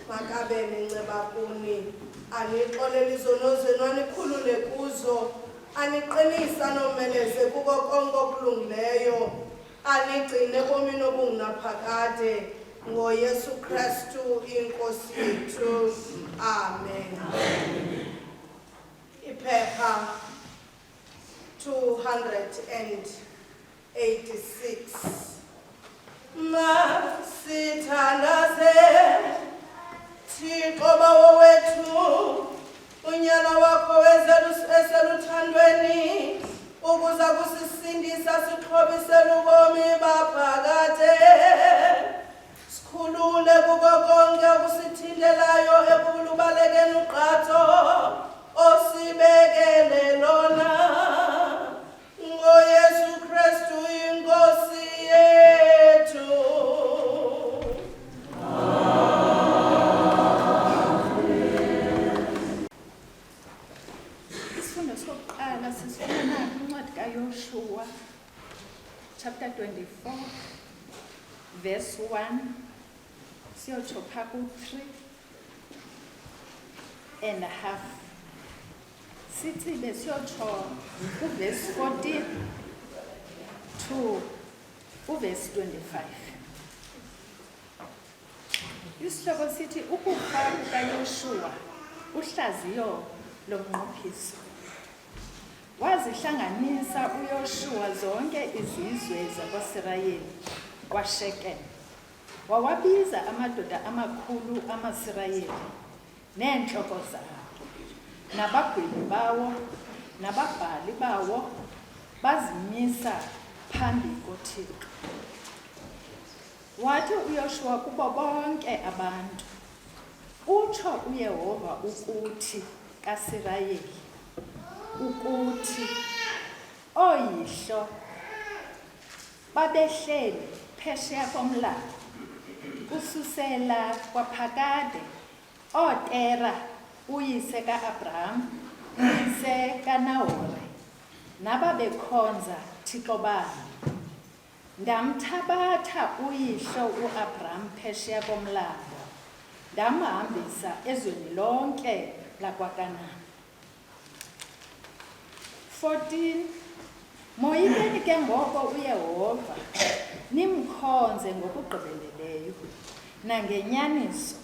makabe nenceba kuni anixolele izono zenu anikhulule kuzo aniqinisa nomeleze kuko konke okulungileyo anigcine komini obungunaphakade ngoYesu Kristu inkosi yethu amen. Iphepha 286 masithandaze Thixo bawo wethu unyana wakho eseluthandweni ukuza kusisindisa sixhobisele ubomi baphakade sikhulule kuko konke okusithindelayo ekulubalekeni uqatho osibekele lona ngoYesu Kristu inkosi yethu. Isifundo sokuqala sisifunda kwincwadi kaYoshua chapter 24 verse 1 siyotsho phaa ku-3.5 sitsibe siyotsho kuverse 14 to uverse 25. Isihloko sithi ukufa kukaYoshua uhlaziyo lomnqophiso. Wazihlanganisa uYoshua zonke izizwe zakwaSirayeli kwaShekem. Wawabiza amadoda amakhulu amaSirayeli neentloko zawo nabagwebi bawo nababhali bawo bazimisa phambi koThixo. Wathi uYoshua kubo bonke abantu, utsho uYehova ukuthi kaSirayeli ukuthi oyihlo babehleli phesheya komlambo kususela kwaphakade oTera uyise kaAbraham uyise kaNahore nababekhonza Thixo babo. Ndamthabatha uyihlo uAbraham phesheya komlambo ndamhambisa ezweni lonke lakwaKanani. 14 Moyikeni ke ngoko uYehova nimkhonze ngokugqibeleleyo nangenyaniso.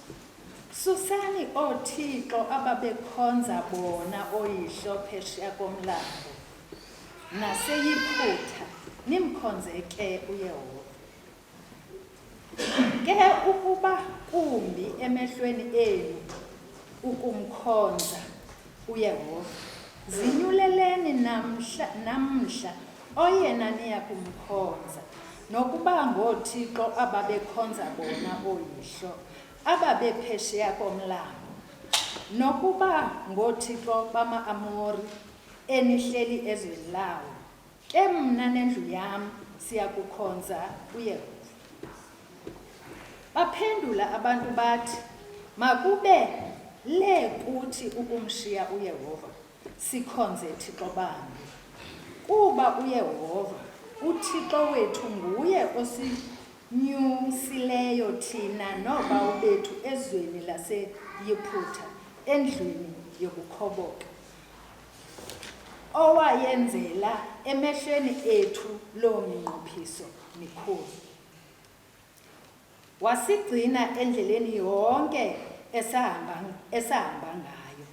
Susani oothixo ababekhonza bona oyihlo phesheya komlambo naseYiphutha nimkhonze ke uYehova. Ke ukuba kumbi emehlweni enu ukumkhonza uYehova, zinyuleleni namhla oyena niya kumkhonza, nokuba ngoothixo ababekhonza bona oyihlo ababephesheya komlambo, nokuba ngoothixo bama-Amori enihleli ezweni lawo. Ke mna nendlu yam siya kukhonza uYehova. Baphendula abantu bathi, makube le kuthi ukumshiya uYehova sikhonze Thixo bambi, kuba uYehova uThixo wethu nguye osinyusileyo thina noobawo bethu ezweni laseYiphutha endlwini yokukhoboka, owayenzela emehlweni ethu loo minqophiso mikhulu. Wasigcina endleleni yonke esahamba ngayo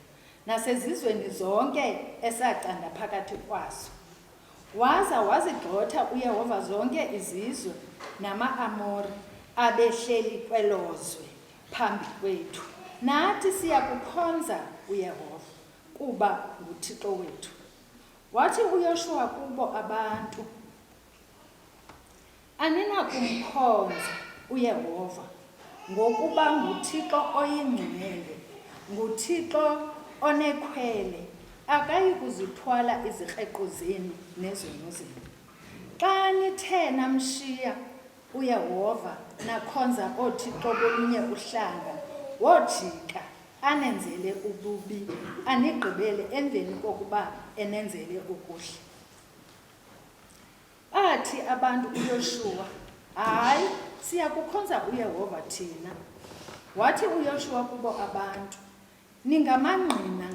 nasezizweni zonke esacanda phakathi kwazo. Waza wazigxotha uYehova zonke izizwe nama-Amori abehleli kwelozwe phambi kwethu. Nathi siya kukhonza uYehova kuba nguThixo wethu. Wathi uYoshua kubo abantu, aninakumkhonza uYehova ngokuba nguThixo oyingcwele, nguThixo onekhwele, akayi kuzithwala izikreqo zenu nezono zenu. Xa nithe namshiya uYehova nakhonza oothixo bolunye uhlanga, wojika anenzele ububi, anigqibele emveni kokuba enenzele ukuhle. Bathi abantu uYoshua, hayi, siya kukhonza uYehova thina. Wathi uYoshua kubo abantu, ningamangqina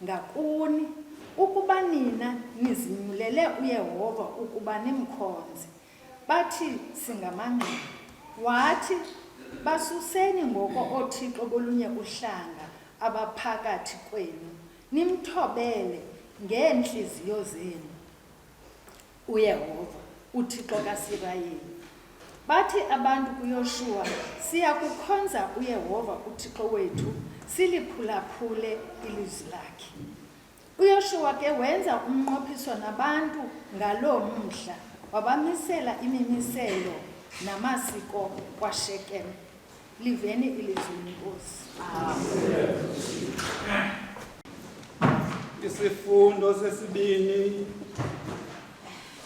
ngakuni ukuba nina nizinyulele uYehova ukuba nimkhonze. Bathi, singamangqina. Wathi, basuseni ngoko oothixo bolunye uhlanga abaphakathi kwenu, nimthobele ngeentliziyo zenu uYehova, uThixo kaSirayeli. Bathi abantu kuYoshua, siya kukhonza uYehova uThixo wethu, siliphulaphule ilizwi lakhe. UYoshua ke wenza umnqophiso nabantu ngaloo mhla, wabamisela imimiselo namasiko kwaShekem. Liveni ilizwi lenkosi. Isifundo sesibini.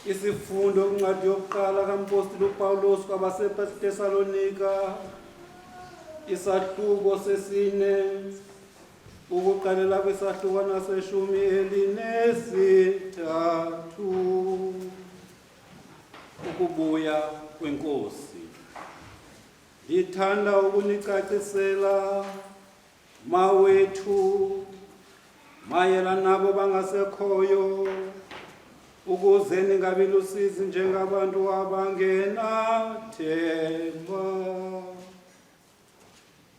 Isifundo kwincwadi yokuqala kaMpostoli uPawulos kwabaseTesalonika, isahluko sesine, ukuqalela kwisahlukwana seshumi elinesithathu. Ukubuya kwenkosi. Ndithanda ukunicacisela, mawethu, mayelana nabo bangasekhoyo, ukuze ningabi lusizi njengabantu abangenathemba.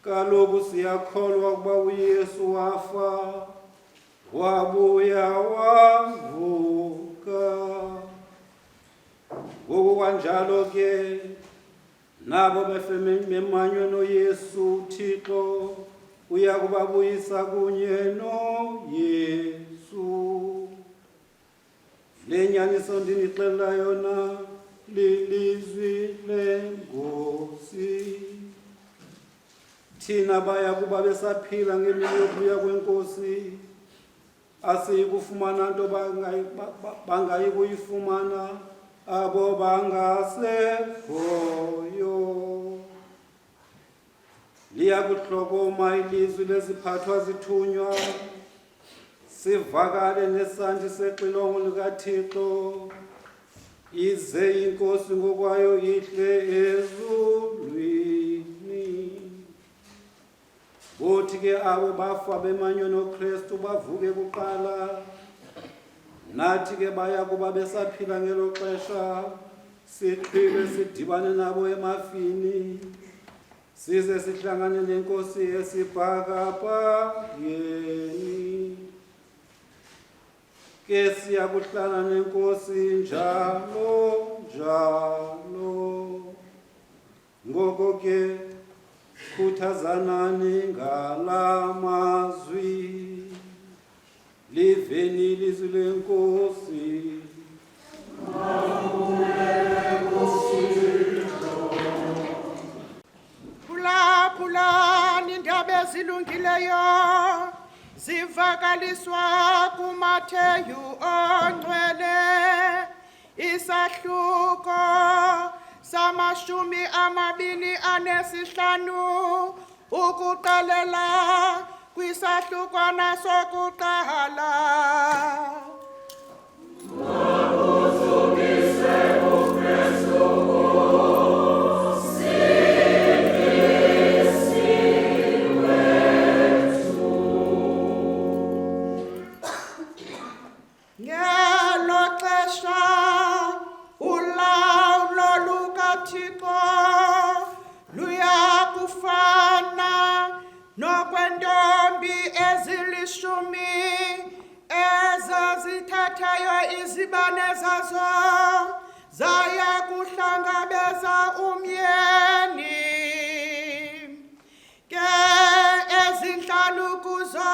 Kaloku siyakholwa ukuba uYesu wafa, wabuya wavuka. Ngoku kanjalo ke, nabo bemanywe noYesu uThixo, uya kubabuyisa kunye noYesu. Le nyaniso ndinixelela yona lilizwi lenkosi. Thina baya kuba besaphila ngemini yokubuya kwenkosi, asiyikufumana nto bangayikuyifumana abo bangasekhoyo. Liya kuhlokoma ilizwi leziphathwa zithunywa, sivakale nesandi sexilongo likaThixo, ize inkosi ngokwayo ihle ezulwini. Bothi ke abo bafa bemanywe noKristu bavuke kuqala, nathi ke baya kuba besaphila ngelo xesha, siqhile sidibane nabo emafini, size sihlangane nenkosi esibhakabhakeni. Ke siya kuhlala nenkosi njalo njalo. Ngoko ke khuthazanani ngala mazwi. Liveni ilizwi lenkosi. Phulaphulani indaba ezilungileyo, zivakaliswa kuMatheyu ongcwele, isahluko sama-25, ukuqalela kwisahlukwana sokuqala. Ngelo xesha ulawulo lukaThixo luya kufana nokwentombi ezilishumi ezazithathayo izibane zazo zaya kuhlangabeza umyeni. Ke ezinhlanu kuzo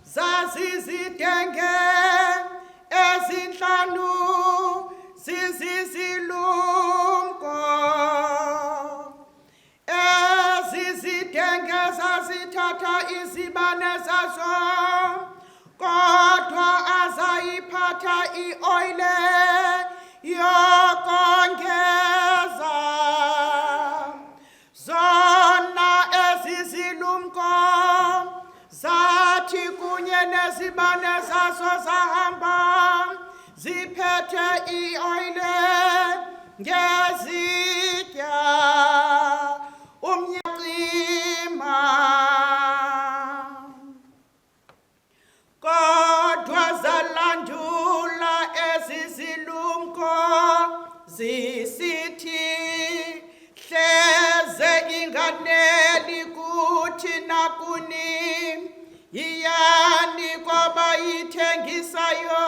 zazizidenge, ezinhlanu zizizilumko. Ezizidenge zazithatha izibane zazo, kodwa azayiphatha ioyile yokongeza. Zona ezizilumko zathi kunye nezibane zazo zahamba, ziphethe ioyile ngezitya. kuni yiyani kwaba ithengisayo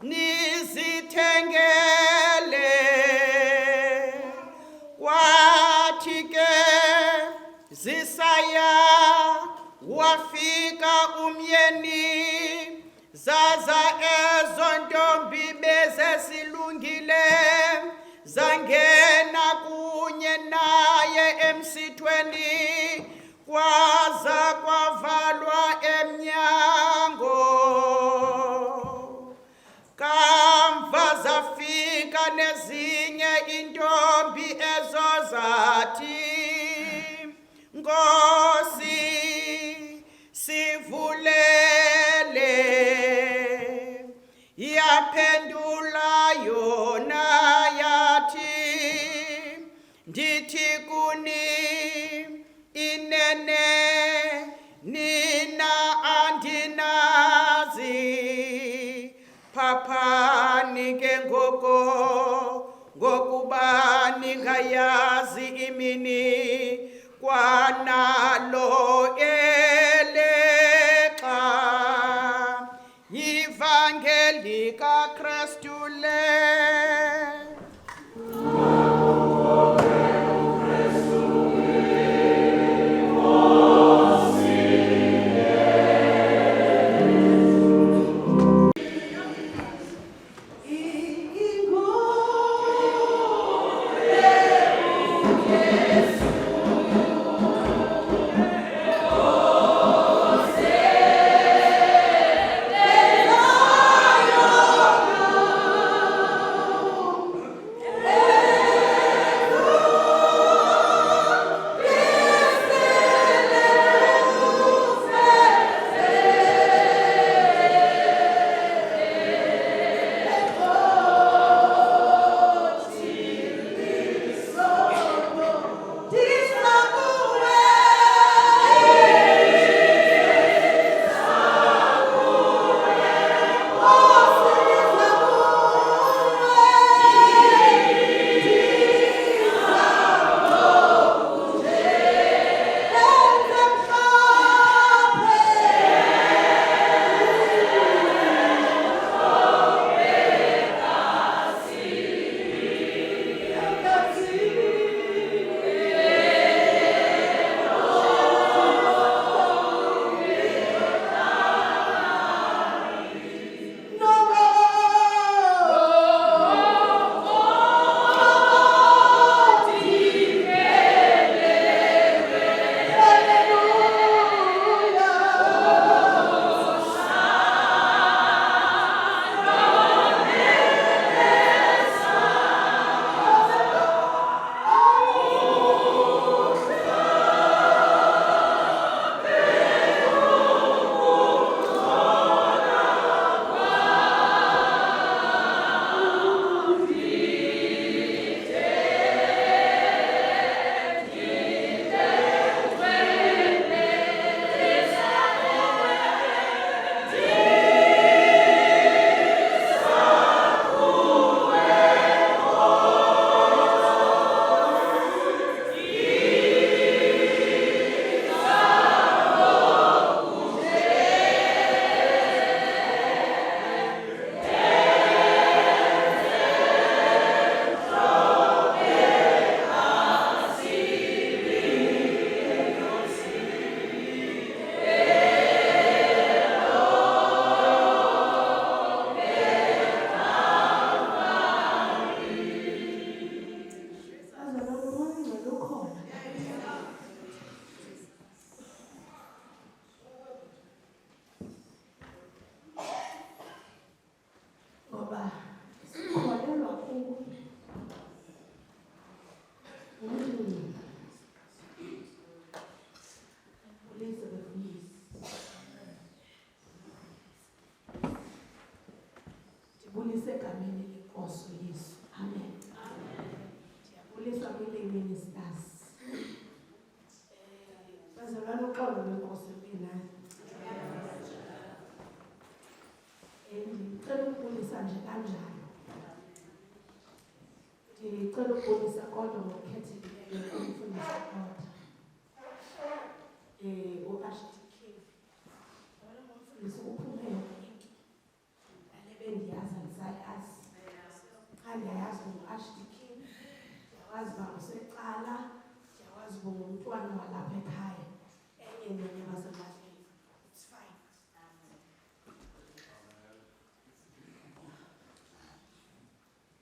nizithengele kwathi ke zisaya wafika umyeni zaza ezo ntombi bezesilungile zangena kunye naye emsithweni kwaza kwavalwa emnyango kamva zafika nezinye intombi ezo zathi Nkosi sivulele yaphendula yona yathi ndithi kuni inene nina andinazi phaphani ke ngokuba ningayazi imini kwanalo elexa yivangeli kaKristu le Ndibulise egameni lenkosi Yesu. Amen. Ndiyabulisa kwi-lay ministers. Bazalwane uxolo lwenkosi mina. Ndicela ukubulisa nje kanjalo. Ndicela ukubulisa kodwa ngokukhethekileyo kumfundisi kodwa. azibonga umntwana walapha ekhaya enye nenye bazalwane. It's fine.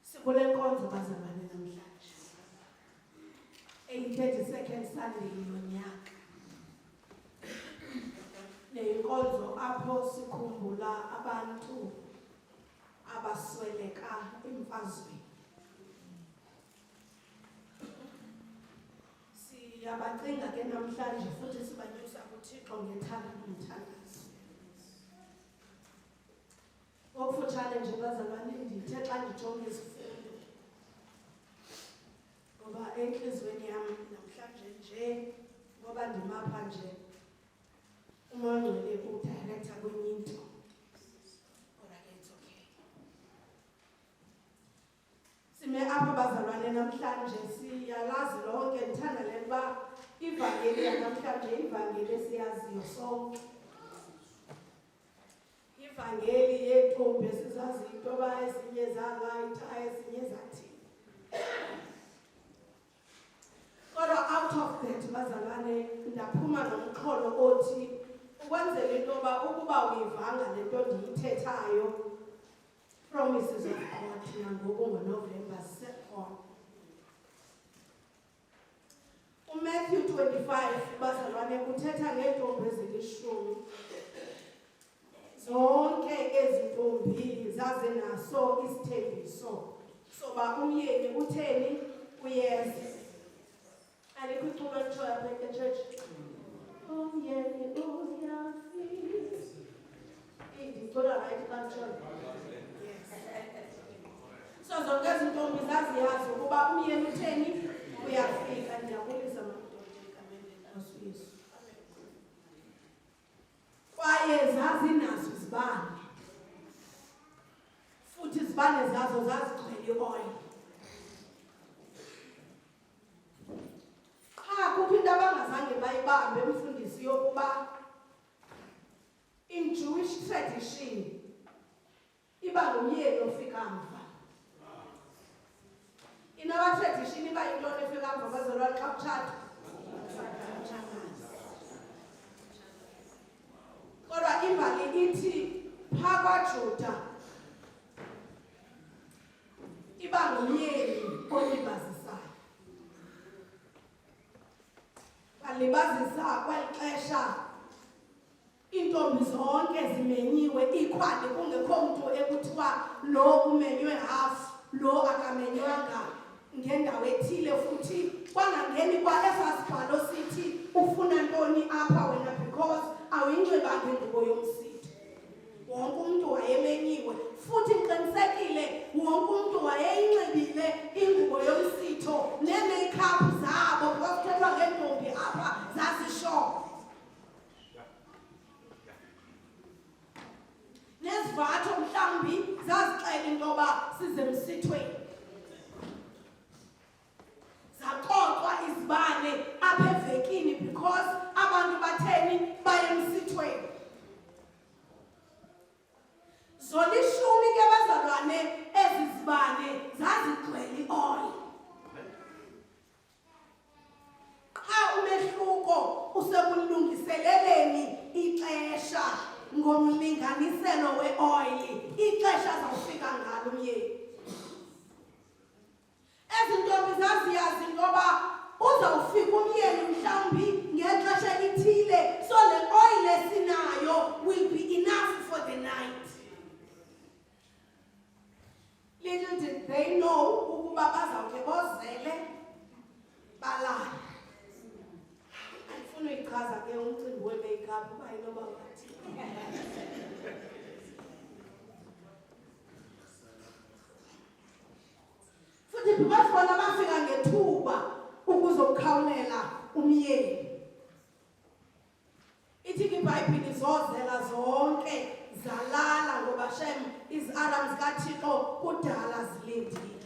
Sikule nkonzo bazalwane namhlanje. 32nd Sunday yonyaka. Neyinkonzo apho sikhumbula abantu abasweleka emfazweni. Siyabacinga ke namhlanje futhi sibanyusa kuThixo ngethanda nomthandazo. Okufutshane nje bazalwane ndithe xa ndijonga izifundo ngoba enhlizweni yami namhlanje nje ngoba ndimapha nje uMongcwele udirector kwenye into. It's okay. Sime apha bazalwane namhlanje siyalazi lonke ndithanda le nto ivangeli yanamhlanje ivangeli esiyaziyo sonke. Ivangeli yentombi esizazi into yoba ezinye zalayitha ezinye zathi. Kodwa out of that bazalwane ndaphuma nomxholo othi ukwenzela into yoba ukuba uyivanga le nto ndiyithethayo promises of God nangoku ngoNovember 2nd. uMatthew 25 bazalwane kuthetha ngeentombi ezilishumi. Zonke ezi ntombi zazenaso isithembiso soba umyeni utheni uyeza. Alikuchuma kutshoyo apha e-church. Umyeni uyafika. Ndicula right kanjalo. Yes. So zonke ezi ntombi zaziyazi ukuba umyeni utheni uyafika. Ndiyabulisa madoda egameni lenkosi Yesu. Kwaye zazinazo izibane. Futhi izibane zazo zazigcwele ioil. Kukho into abangazange bayibambe umfundisi yokuba in Jewish tradition iba ngumyeni ofika mva. In our tradition iba yintoni efika mva bazalwane xa kutshata? Kodwa imbali ithi phaa kwaJuda iba ngumyeni olibazisayo. Balibazisa kweli xesha iintombi zonke zimenyiwe ikhwali kungekho mntu ekuthiwa lo umenywe half lo akamenywanga ngendawo ethile. Futhi kwangangeni kwa esasibhalo sithi ufuna ntoni apha wena because awuyinxibanga ingubo yomsitho. Wonke umntu wayemenyiwe futhi ndiqinisekile wonke umntu wayeyinxibile ingubo yomsitho nee-makeup zabo because kuthethwa ngeentombi apha zazisho. Nezivatho mhlawumbi zazixela into yoba sisemsithweni. Zaqoqwa izibane apha evekini because abantu batheni baye emsithweni. Zolishumi ke bazalwane ezi zibane zazigcwele ioil. Qha umehluko usekulungiseleleni ixesha ngomlinganiselo weoil. Ixesha zawufika ngalo umyeni. Ezi ntombi zaziyazi intoba uzawufika umyeni mhlawumbi ngexesha elithile, so le oil esinayo will be enough for the night. Little did they know ukuba bazawuke bozele balala. Andifuna uyichaza ke umcimbi we-makeup uba inoba ngathi. Futhi because bona bafika ngethuba ukuzokhawulela umyeni. Ithi ke iBhayibhile zozela zonke zalala ngoba shem izi-alarms kaThixo kudala zilindile.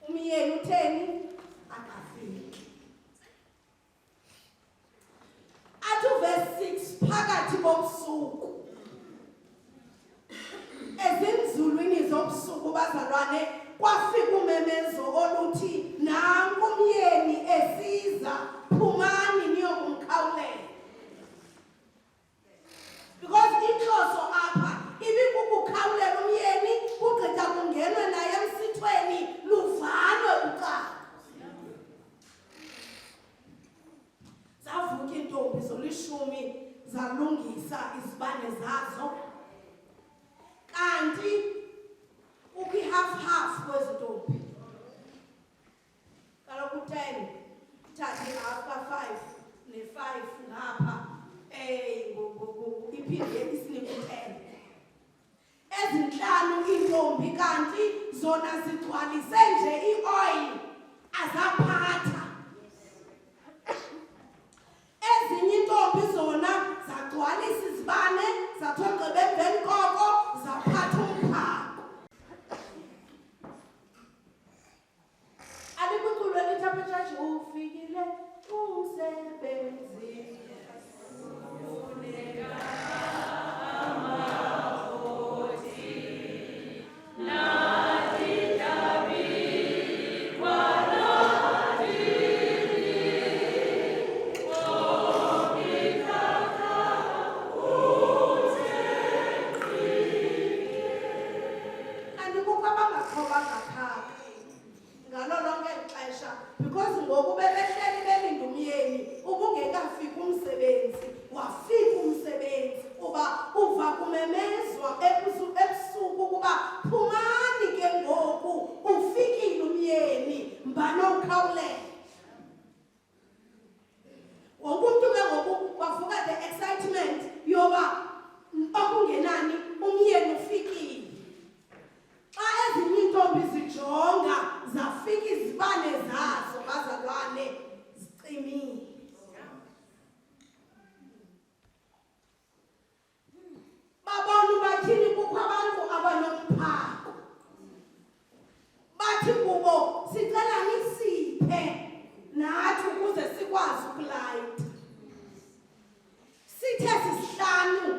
Umyeni utheni? Akafiki. Athi verse 6 phakathi bobusuku. Ezinzulwini zobusuku bazalwane kwafika umemezo oluthi nanku umyeni esi iintombi zolishumi zalungisa izibane zazo, kanti ukwi-half kwezintombi. Kaloku 10 ithathe half ka-5 ne-5 ngapha iphinde isinike 10. Ezinhlanu iintombi kanti zona zigcwalise nje i-oil azaphatha. Ezinye iintombi zona zagcwalisa izibane zathogqiba emveni koko zaphatha umphako. Alikuculo elithapetshashi ufikile umsebenzi. Because ngoku bebehleli belinda umyeni ubungekafika umsebenzi, wafika umsebenzi uba uva kumemezwa ebusuku ukuba phumani ke ngoku ufikile umyeni mbana ukhawulele. Wonke umntu ke ngoku wavuka the excitement yoba okungenani umyeni ufikile. Xa ezinye iintombi zijonga zafika izibane zazo bazalwane zicimile. Babona bathini kukho abantu abanomphako. Bathi kubo sicela nisiphe nathi ukuze sikwazi ukulayita. Sithe sisihlanu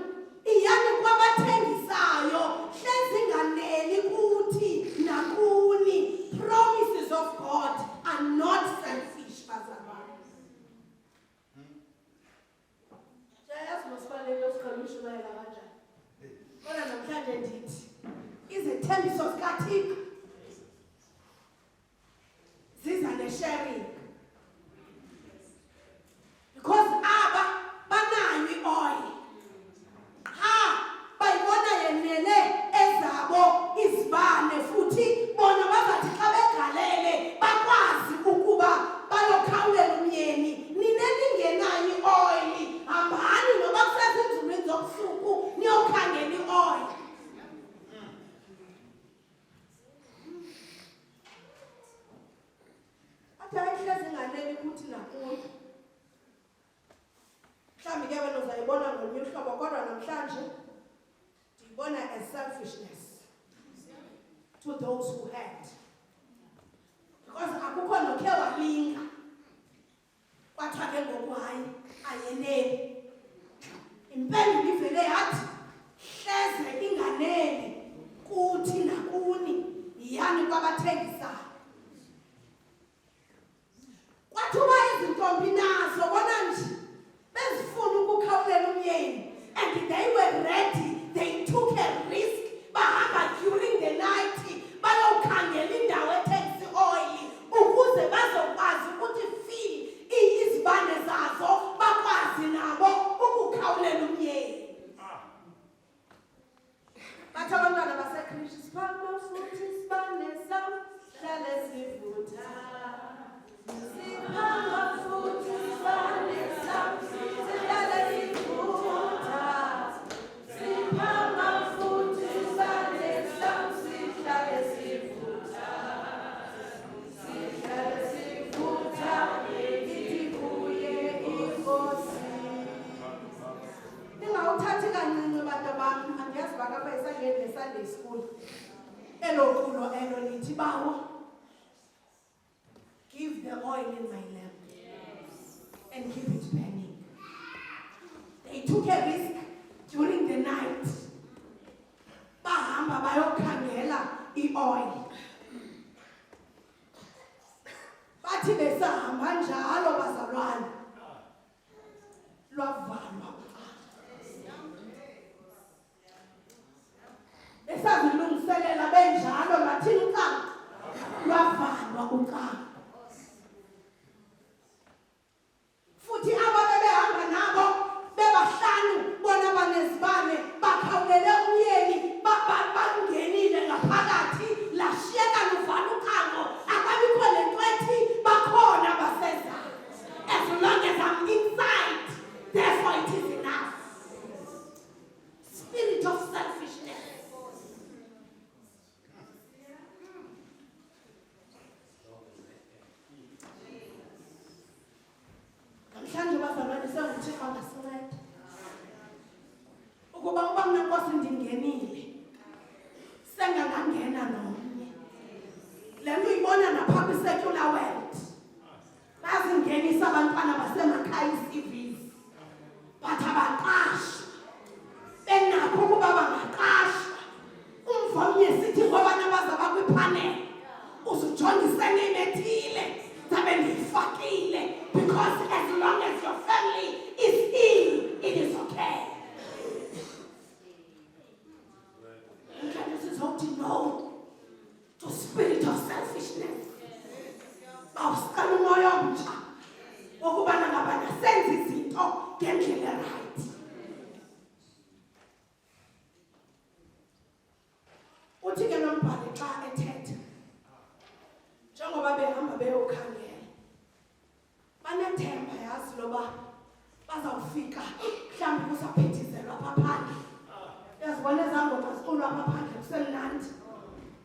iyani kwabathengisayo hlezi nganeli kuthi nakuni. Promises of God are not selfish, bazalwane. Jayazi masibaleke usikhalisho bayela kanjani. Kodwa namhlanje ndithi izithembiso zikaThixo ziza ne-sharing. Because aba banayo i-oil. Bayibona yenele ezabo izibane futhi bona bazathi xa begalele bakwazi ukuba bayokhawulela umyeni. Nineningenayo i-oil, hambani noba kusezinzulwini zobusuku niyokhangela i-oil. Athi ayihlezi nganeli kuthi nakuyo. Mhlawumbi ke wena uzayibona ngolunye uhlobo, kodwa namhlanje ndiyibona as selfishness to those who had. Because akukho nokhe walinga kwathiwa ke ngoku hayi ayeneli. Impendulo ivele yathi hleze inganeli kuthi nakuni yiyani kwabathengisayo. Kwathiwa izintombi nazo bona nje bezifuna ukukhawulela umyeni, and they were ready. They took a risk. Bahamba during the night bayokhangela indawo ethengisa i-oil ukuze bazokwazi ukuthi fill izibane zazo bakwazi nabo ukukhawulela umyeni. Bathi abantwana baseKristu siphambe futhi isibane sam hlale sivutha. Siphambe futhi isibane sam hlale sivutha. Siphambe futhi isibane sam hlale sivutha. Sihlale sivutha ithi kuye inkosi. Ningawuthathi kancinci bantu bam, andiyazi bakapha esangeni ne-Sunday school. Elo culo elo lithi bawo, give the oil in my lamp and keep it burning. They took a risk during the night. Bahamba bayokhangela i-oil. Bathi besahamba njalo bazalwane lwavalwa. Besazilungiselela benjalo lathini ucango lwavalwa ucango. Futhi aba bebehamba uThixo angasinceda. Ukuba mna Nkosi ndingenile. Sengangangena nomnye. Le nto uyibona napha kwi-secular world. Bazingenisa abantwana basemakhaya i-CVs. But abaqashwa. Benakho ukuba bangaqashwa. Umvomnye sithi ngoba nabazaba kwipanel. Uzujongisene imethile. Zabe ndiyifakile. Because as long as your family is ill, it is okay. This is how to know the spirit of selfishness. Awusikala umoya omtsha wokubana ngabana senze izinto ngendlela right. Uthi ke nombhali xa ethetha njengoba behamba beyokhangela banethemba yazi loba bazawufika mhlawumbi kusaphithizelwa apha phandle. Yazibona ezangoma ziculwa apha phandle kusemnandi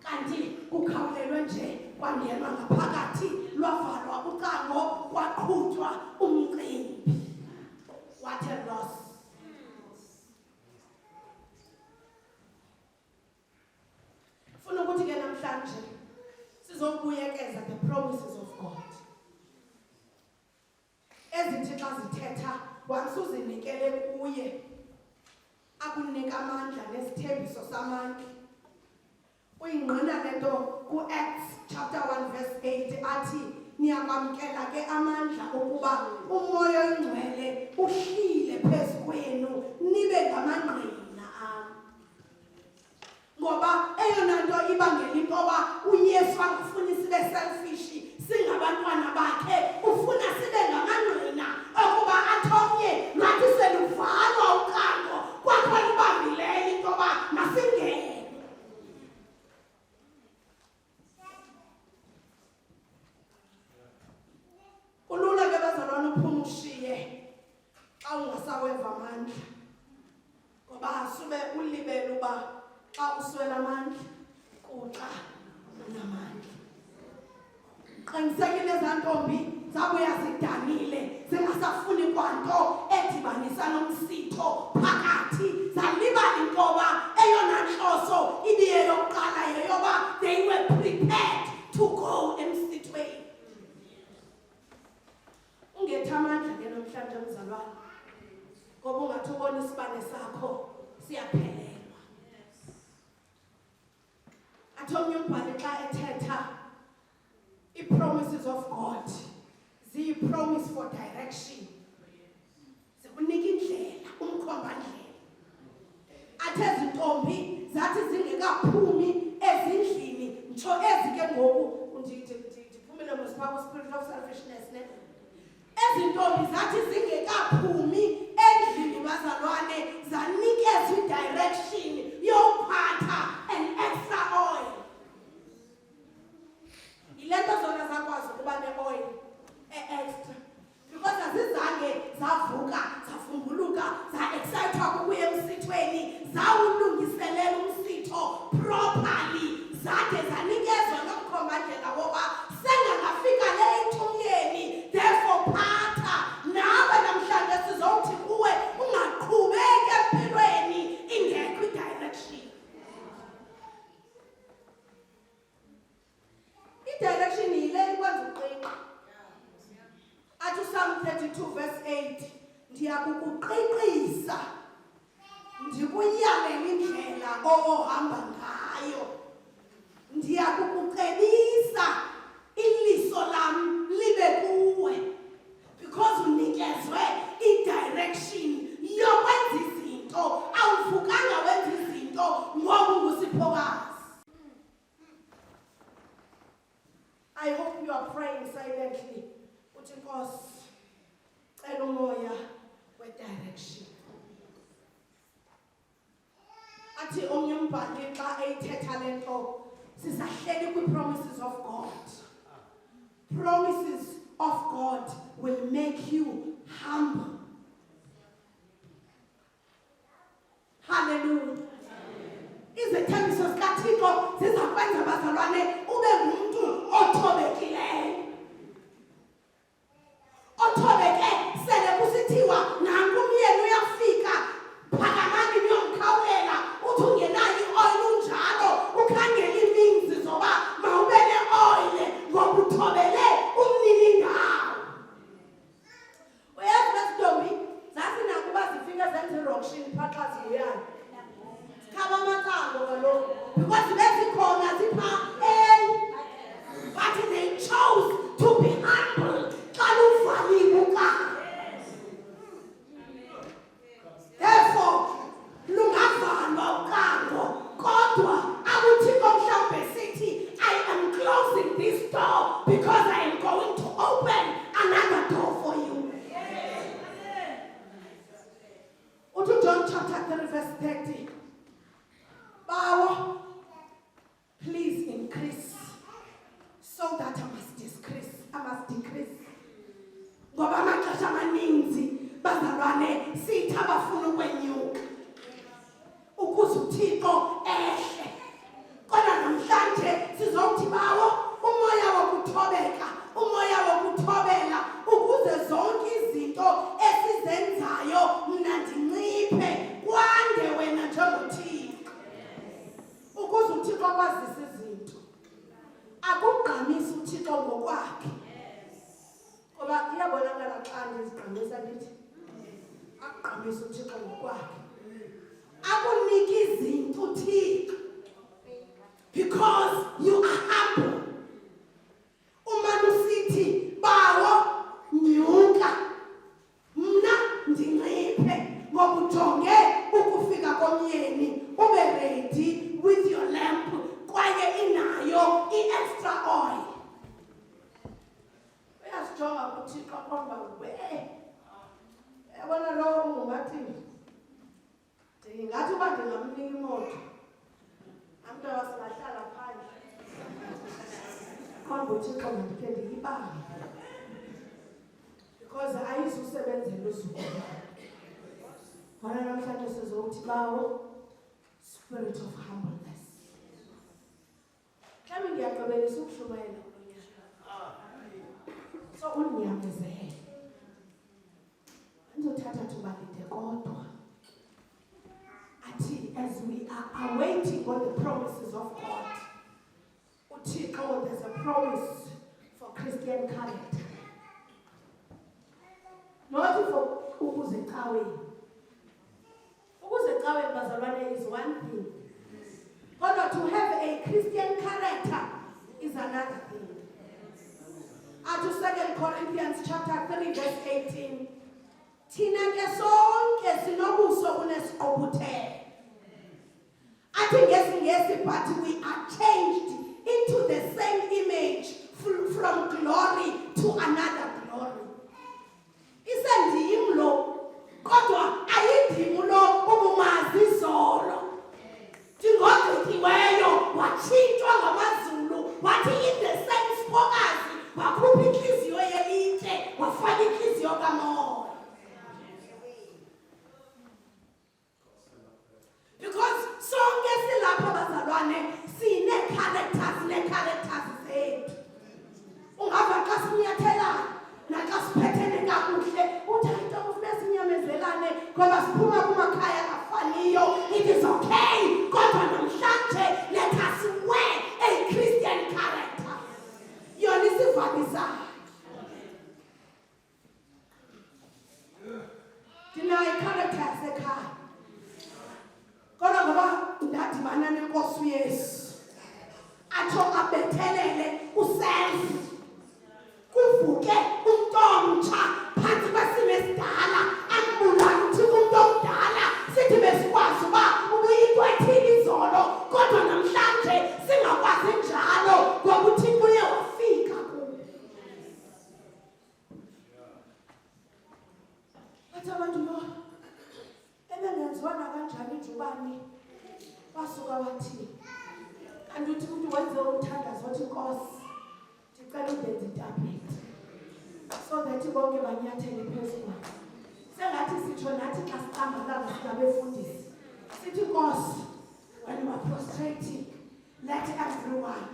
kanti kukhawulelwe nje kwangenwa ngaphakathi lwavalwa ucango kwaqhutywa umcimbi. What a loss. Funa ukuthi ke namhlanje sizobuyekeza the promises of God. Ezithi xa zithetha wansuzinikele kuye akunika amandla nesithembiso samandla. Uyingqina lento ku-Acts chapter 1 verse 8 athi niyakwamkela ke amandla ukuba umoya oyingcwele uhlile phezu kwenu nibe ngamangqina am. Ngoba eyona nto ibangela into yoba uYesu akufuni sibe selfish singabantwana bakhe ufuna sibe ngamangqina okuba athomnye lwathi seluvalwa ucango kwakho lubambileyo into yoba masingene. Kulula ke bazalwane uphuma ushiye xa ungasaweva amandla ngoba sube ulibele uba xa uswela amandla kuxa unamandla. Qinisekile ezantombi zabuya zidanile zingasafuni kwanto edibanisa nomsitho phakathi zalibala into yoba eyona nhloso ibiye yokuqala yeyoba they were prepared to go emsithweni. Ungetha amandla ke namhlanje mzalwane ngoba ungathi ubona isibane sakho siyaphelelwa. Athi omnye umbhali xa ethetha i-promises of God ziyi-promise for direction. Zikunika indlela, umkhombandlela. Athi ezintombi zathi zingekaphumi ezindlini ntsho ezike ngoku ndiphumile mosipha ku-spirit of selfishness ne. Ezintombi zathi zingekaphumi endlini bazalwane zanikezwa i-direction yokuphatha an extra oil. Ilento zona zakwazi ukuba ne-oil e-extra because azizange zavuka zavumbuluka za-excitwa kukuya emsithweni zawulungiselela umsitho properly zade zanikezwa nomkhombandlela woba sengangafika le ethumyeni therefore phatha nawe namhlanje sizowuthi kuwe ungaqhubeki empilweni ingekho i-direction. I-direction yile ikwenza uqiqa. Athi uPsalm 32 verse 8 ndiyakukuqiqisa ndikuyalela indlela ohamba ngayo. Ndiyakukucebisa iliso lam libe kuwe because unikezwe i-direction yokwenza izinto. Awuvukanga wenza izinto ngoba ungusiphokazi. I hope you are praying silently. Uthi Nkosi cela umoya we-direction. Athi omnye umbhali xa eyithetha le nto sisahleli kwi-promises of God. Promises of God will make you humble. Hallelujah. Izithembiso zikaThixo zizakwenza bazalwane ube ngumuntu othobekileyo. Othobeke sele kusithiwa bazalwane sithi abafuna ukwenyuka ukuze uThixo ehle. Kodwa namhlanje sizokuthi bawo umoya wokuthobeka, umoya wokuthobela ukuze zonke izinto esizenzayo mina ndinciphe kwande wena njengoThixo. Ukuze uThixo kwazise izinto. Akugqamisa uThixo ngokwakhe. Ngoba iyabonakala xa ngizigqamisa ndithi akugqamisa uThixo ngokwakhe. Akunika izinto uThixo because you are humble. Uma usithi bawo nyuka mna ndinciphe ngoba ujonge ukufika komyeni ube ready with your lamp kwaye inayo i-extra oil. Uyasijonga kuThixo kwamba yabona lo ungathi ndingathi uba ndingamnika imoto amntu awasibahlala phandle kwamba uThixo mandikhe ndiyibambe because ayizusebenzela uzuku. Mana namhlanje sizokuthi bawo spirit of humbleness. Mhlawumbe ngiyagqibelisa ukushumayela kulo nyaka. So unyamezele. Andizothatha thuba lide kodwa athi as we are awaiting on the promises of God, uThixo, there's a promise for Christian character. Not for ukuzecaweni. Ukuzecaweni bazalwane is one thing. But to have a Christian character is another thing. To 2 Corinthians chapter 3 verse 18. Thina ke sonke sinobuso kunesiqobuthelo. Athi ngesingesi but we are changed into the same image from glory to another glory. Isendim lo kodwa ayindim lo ubumazi izolo. Ndingogqithiweyo watshintshwa ngamazulu wathi in the same spokazi wakhupha inhliziyo yelitye wafaka inhliziyo kamoya. Because sonke silapha bazalwane sine-characters zethu. Ungava xa sinyathelana naxa siphethene kakuhle uThixo ufuna sinyamezelane ngoba siphuma kumakhaya afaniyo. It is okay kodwa namhlanje let us wear a Christian character. Yona isivalisayo. Dinayo i-character yasekhaya. Kodwa ngoba ndadibana nenkosi uYesu atsho abethelele uself kuvuke umuntu omtsha phansi kwesimo esidala ambulala uThixo umuntu omdala sithi besikwazi uba ubuyinto ethile izolo kodwa namhlanje singakwazi njalo ngoba uThixo uye wafika kubo. Bathi abantu lo ebengenziwana kanjani ijubane wasuka wathi kanti uthi umuntu wenze umthandazo wathi Nkosi ndicela undenze itablet so that bonke banyathele phezu kwakhe. Sengathi sitsho nathi xa sicambalala singabefundisi sithi Nkosi when you are prostrating let everyone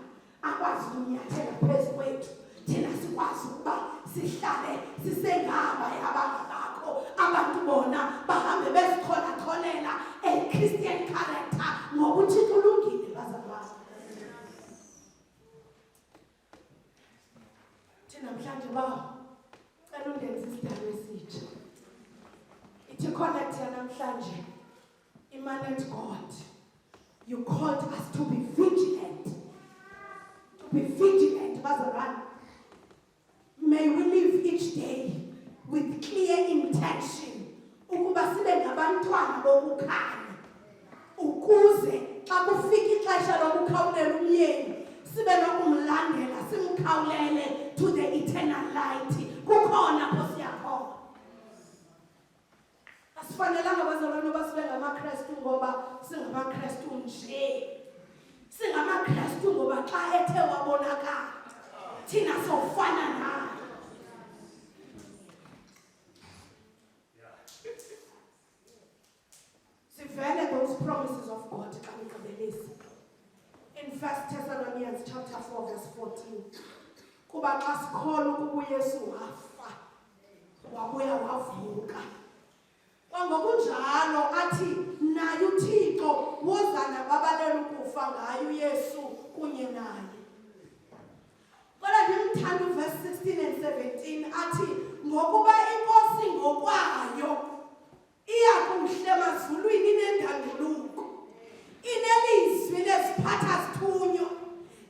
akwazi ukunyathela phezu kwethu thina sikwazi ukuba sihlale sisengaba yabangabakho abantu bona bahambe bezikhola-kholela a Christian character ngoba uThixo ulungile bazalwane. Thina namhlanje bawo cela undenze isidalo esitsha. Ithi connect yanamhlanje immanent God. You called us to be vigilant. To be vigilant bazalwane. May we live each day with clear intention ukuba sibe ngabantwana bokukhanya ukuze xa kufika ixesha lokukhawulela umyeni sibe nokumlandela simkhawulele to the eternal light. Kukhona apho siyakhona. Asifanelanga bazalwane basibe ngamaKrestu ngoba singamaKrestu nje. SingamaKrestu ngoba xa ethe wabonakala thina sofana naye. kuba xa sikholwa ukuba uYesu wafa wabuya wavuka. Kwangokunjalo athi naye uThixo woza nababalela ukufa ngaye uYesu kunye naye. Kodwa ndimthanda uverse 16 and 17 athi ngokuba inkosi ngokwayo iya kumhle emazulwini inendanduluko, inelizwi leziphatha zithunywa,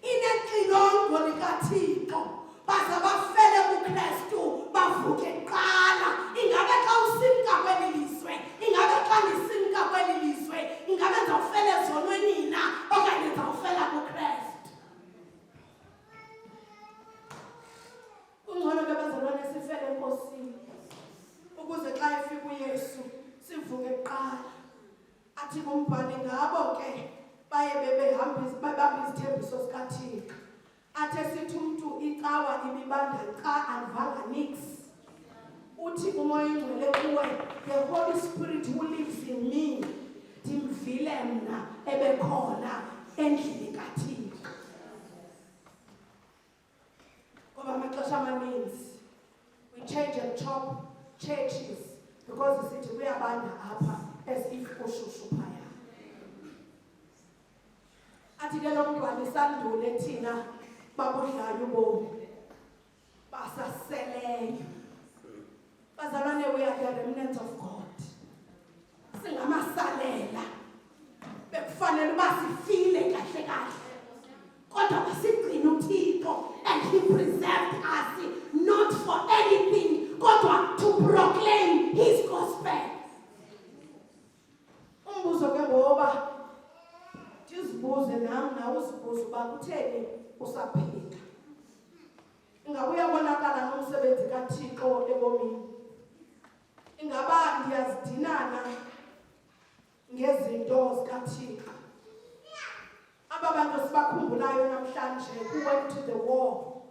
inexilongo likaThixo, baze bafele kuKristu bavuke kuqala. Ingabe xa usimka kweli lizwe, ingabe xa nisimka kweli lizwe, ingabe ndizawufela ezonweni na okanye ndizawufela kuKristu? Kungcono ke bazalwane sifele enkosini ukuze xa efika uYesu sivuke kuqala. Athi kumbhali ngabo ke baye bebamba izithembiso zikaThixo. Athe sithi umuntu icawa ibibanda xa andivanga nix. Uthi umoya oyingcwele kuwe, the Holy Spirit who lives in me, ndimvile mna ebekhona endlini kaThixo. Ngoba amaxesha amaninzi we change and chop churches because sithi kuyabanda apha as if kushushu phaya. Athi ke lo mntwana isandule thina babudlayo ubomi basaseleyo. Bazalwane, we are the remnants of God. Singamasalela bekufanele uba sifile kahle kahle, kodwa basigcina uThixo and he preserved us not for anything kodwa to proclaim his gospel. Umbuzo ke ngoba ndizibuze nami nawe uzibuze uba kutheni usaphila. Ingabe uyabonakala nomsebenzi kaThixo ebomini? Ingaba ndiyazidinana ngezinto zikaThixo? Aba bantu sibakhumbulayo namhlanje who went to the war,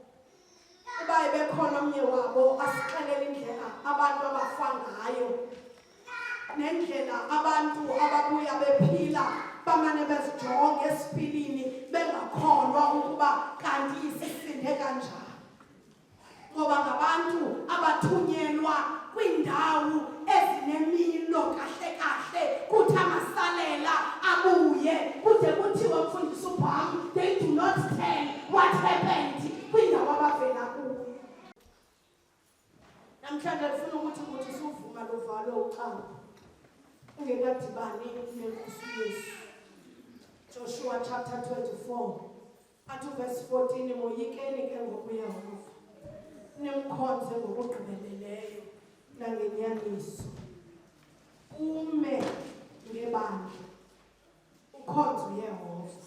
uba ebekhona omnye wabo asixelela indlela abantu abafa ngayo, nendlela abantu ababuya bephila bamane bezijonga esipilini bengakholwa ukuba kanti isisinde kanjani. Ngoba ngabantu abathunyelwa kwiindawo ezinemilo kahle kahle kuthi amasalela abuye kude kuthiwe mfundisi uBham, they do not tell what happened kwindawo abavela kuyo. Namhlanje ndifuna ukuthi sivuma lovalo uqala ungekadibani nenkosi uYesu. Joshua chapter 24 at verse 14, moyikeni ke ngokuYehova nimkhonze ngokugqibeleleyo nangenyaniso, ume ngebandla ukhonze uYehova,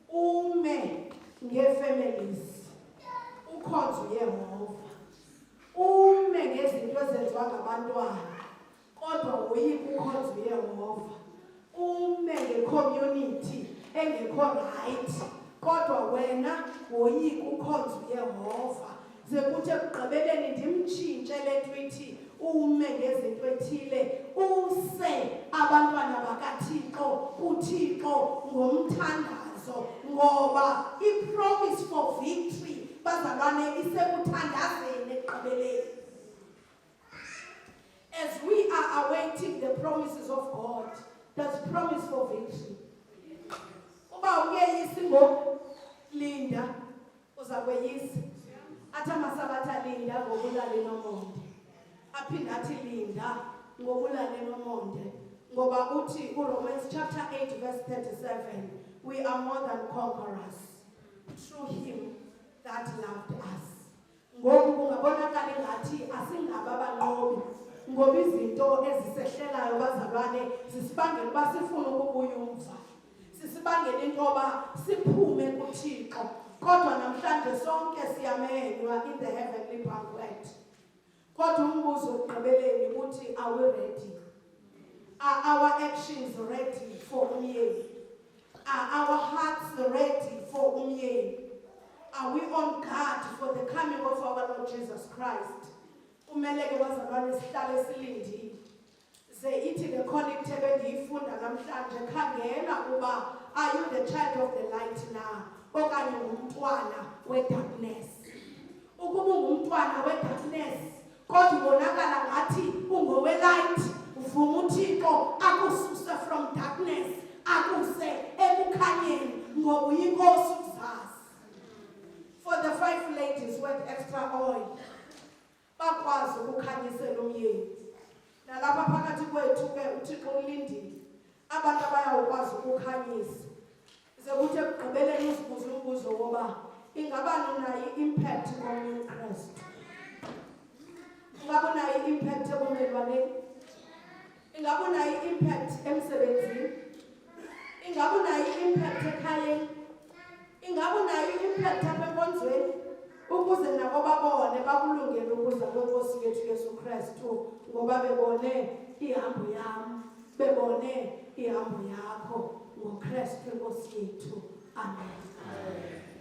ume ngefamilies ukhonze uYehova, ume ngezinto ezenziwa ngabantwana kodwa woyika ukhonze uYehova, ume ngecommunity engekho right kodwa wena woyika ukhonze uYehova. Ze kuthi ekugqibeleni ndimtshintshe le nto ithi ume ngezinto ethile, use abantwana bakaThixo kuThixo ngomthandazo, ngoba i-promise for victory bazalwane isekuthandazeni ekugqibeleni. As we are awaiting the promises of God, there's promise for victory. Uba ukuyeyisa ngoku linda uza kweyisa. Athi amasabatha linda ngobulala enomonde, aphinda athi linda ngobulala enomonde, ngoba uthi uRomans chapter 8 verse 37, we are more than conquerors through him that loved us. Ngoku kungabonakala ngathi asingaba abanqobi, ngoba izinto ezisehlelayo bazalwane zisibangela uba sifune ukubuya umva, sisibangela into yoba siphume kuThixo. Kodwa namhlanje sonke siyamenywa in the heavenly banquet. Kodwa umbuzo ugqibeleni uthi, are we ready? Are our actions ready for umyeni? Are our hearts ready for umyeni? Are we on guard for the coming of our Lord Jesus Christ? Kumele ke bazalwane sihlale silindile. Ze ithi le connect ebendiyifunda namhlanje, khangela uba are you the child of the light now okanye ngumntwana we-darkness? ukuba ungumntwana we-darkness kodwa ubonakala ngathi ungowe-light, uvuma uThixo akususe from darkness akuse ekukhanyeni ngoba uyinkosi ukuzazi. For the 5 ladies with extra oil, bakwazi ukukhanyisela umyeni. Nalapha phakathi kwethu ke uThixo ulindile abantu abayawukwazi ukukhanyisa. Kuthi ekugqibeleni uzibuze umbuzo woba ingaba nayo i-impact komnye uKristu. Ingaba nayo i-impact ebumelwaneni. Ingaba nayo i-impact emsebenzini. Ingaba nayo i-impact ekhayeni. Ingaba nayo i-impact apha enkonzweni ukuze nabo babone bakulungele ukuza kwenkosi yethu Yesu Kristu ngoba bebone ihambo yami, bebone ihambo yakho ngoKristu inkosi yethu. Amen.